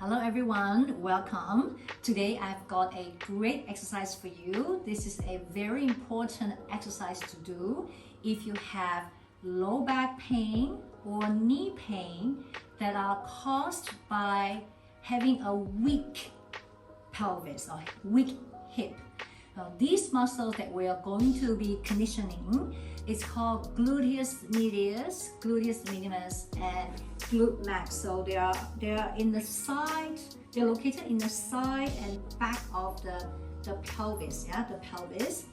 Hello everyone, welcome. Today I've got a great exercise for you. This is a very important exercise to do if you have low back pain or knee pain that are caused by having a weak pelvis or weak hip. Now, these muscles that we are going to be conditioning is called gluteus medius, gluteus minimus, and glute max. So they are in the side. They're located in the side and back of the pelvis. Yeah, the pelvis.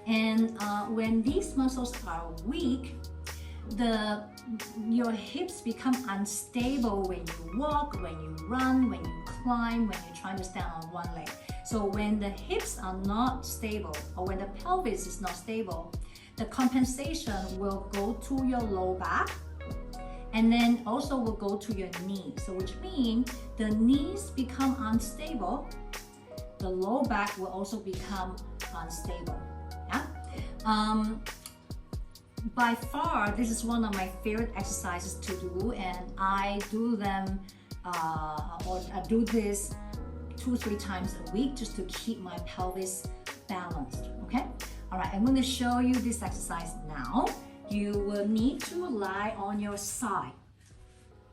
And when these muscles are weak, your hips become unstable when you walk, when you run, when you climb, when you're trying to stand on one leg. So when the hips are not stable, or when the pelvis is not stable, the compensation will go to your low back, and then also will go to your knees. So which means the knees become unstable, the low back will also become unstable. Yeah. By far, this is one of my favorite exercises to do, and I do them or I do this 2-3 times a week just to keep my pelvis balanced. Okay. All right. I'm going to show you this exercise now. You will need to lie on your side.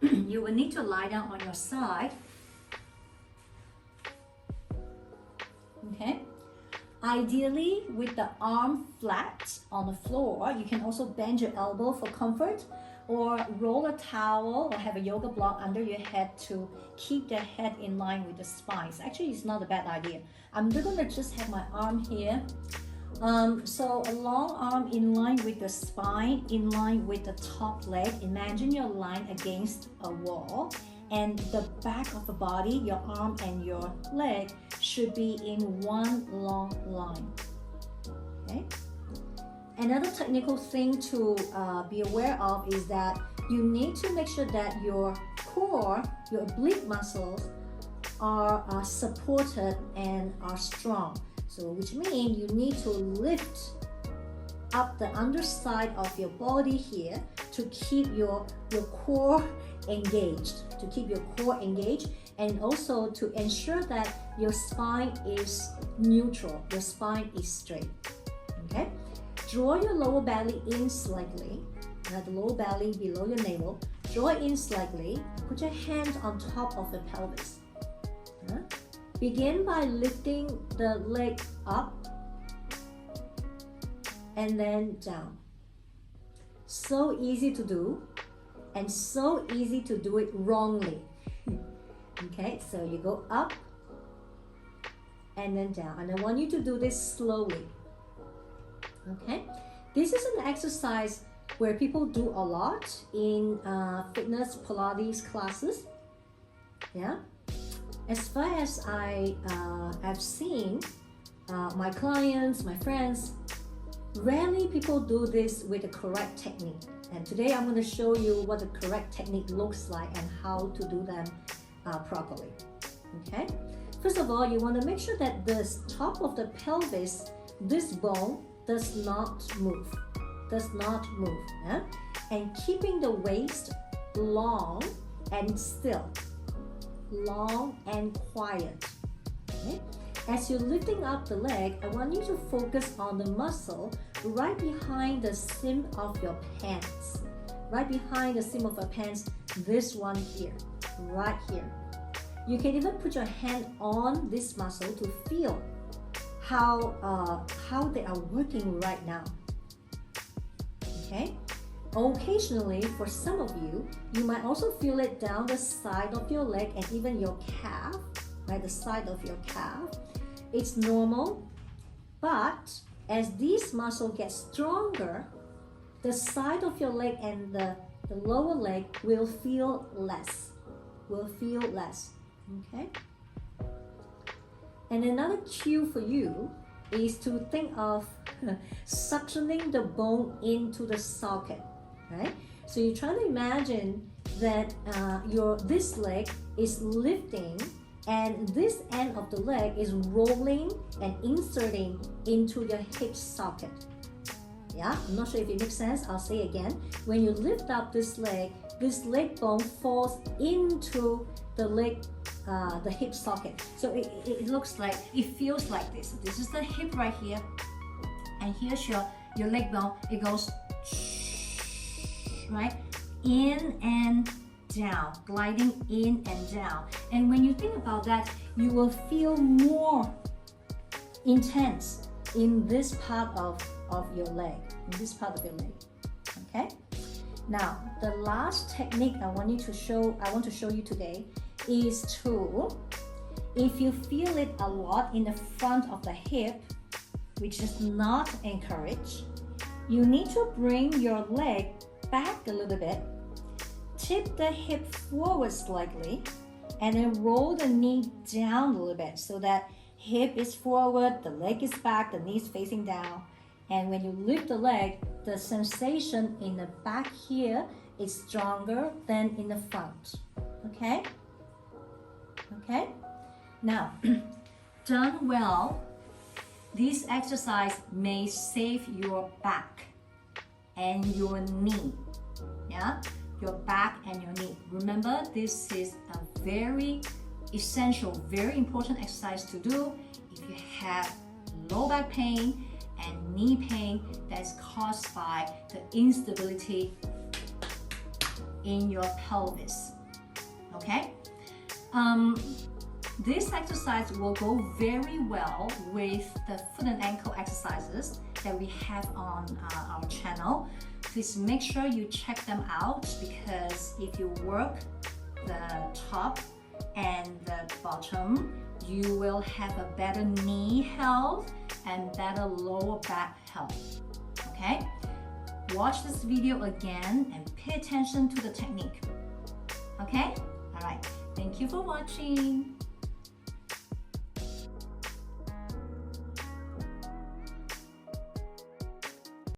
You will need to lie down on your side. Okay. Ideally, with the arm flat on the floor, you can also bend your elbow for comfort, or roll a towel or have a yoga block under your head to keep the head in line with the spine. Actually, it's not a bad idea. I'm going to just have my arm here. So a long arm in line with the spine, in line with the top leg. Imagine you're lying against a wall, and the back of the body, your arm and your leg, should be in one long line. Okay. Another technical thing to be aware of is that you need to make sure that your core, your oblique muscles are supported and are strong. So which means you need to lift up the underside of your body here to keep your core engaged, and also to ensure that your spine is neutral, your spine is straight. Okay? Draw your lower belly in slightly, the lower belly below your navel. Draw it in slightly. Put your hand on top of the pelvis. Begin by lifting the leg up and then down. So easy to do, and so easy to do it wrongly. Okay, so you go up and then down, and I want you to do this slowly. Okay, this is an exercise where people do a lot in fitness Pilates classes. Yeah. As far as I have seen, my clients, my friends, rarely people do this with the correct technique. And today I'm going to show you what the correct technique looks like and how to do them properly. Okay. First of all, you want to make sure that the top of the pelvis, this bone, does not move. Yeah? And keeping the waist long and still. Long and quiet. Okay? As you're lifting up the leg, I want you to focus on the muscle right behind the seam of your pants. Right behind the seam of your pants, this one here, right here. You can even put your hand on this muscle to feel how they are working right now. Okay? Occasionally, for some of you, you might also feel it down the side of your leg and even your calf, right? The side of your calf. It's normal, but as these muscles get stronger, the side of your leg and the lower leg will feel less. Okay? And another cue for you is to think of suctioning the bone into the socket. Right? So you're trying to imagine that this leg is lifting, and this end of the leg is rolling and inserting into your hip socket. Yeah, I'm not sure if it makes sense. I'll say again. When you lift up this leg bone falls into the leg, the hip socket. So it looks like, it feels like this. This is the hip right here, and here's your leg bone. It goes right in and down, gliding in and down. And when you think about that, you will feel more intense in this part of your leg, okay? Now, the last technique I want to show you today is to, if you feel it a lot in the front of the hip, which is not encouraged, you need to bring your leg back a little bit, tip the hip forward slightly, and then roll the knee down a little bit so that hip is forward, the leg is back, the knee is facing down. And when you lift the leg, the sensation in the back here is stronger than in the front. Okay? Okay? Now, done well, this exercise may save your back and your knee. Yeah? Your back and your knee. Remember, this is a very essential, very important exercise to do if you have low back pain and knee pain that is caused by the instability in your pelvis. Okay? This exercise will go very well with the foot and ankle exercises that we have on our channel. Please make sure you check them out, because if you work the top and the bottom, you will have a better knee health and better lower back health. Okay? Watch this video again and pay attention to the technique. Okay? Alright. Thank you for watching.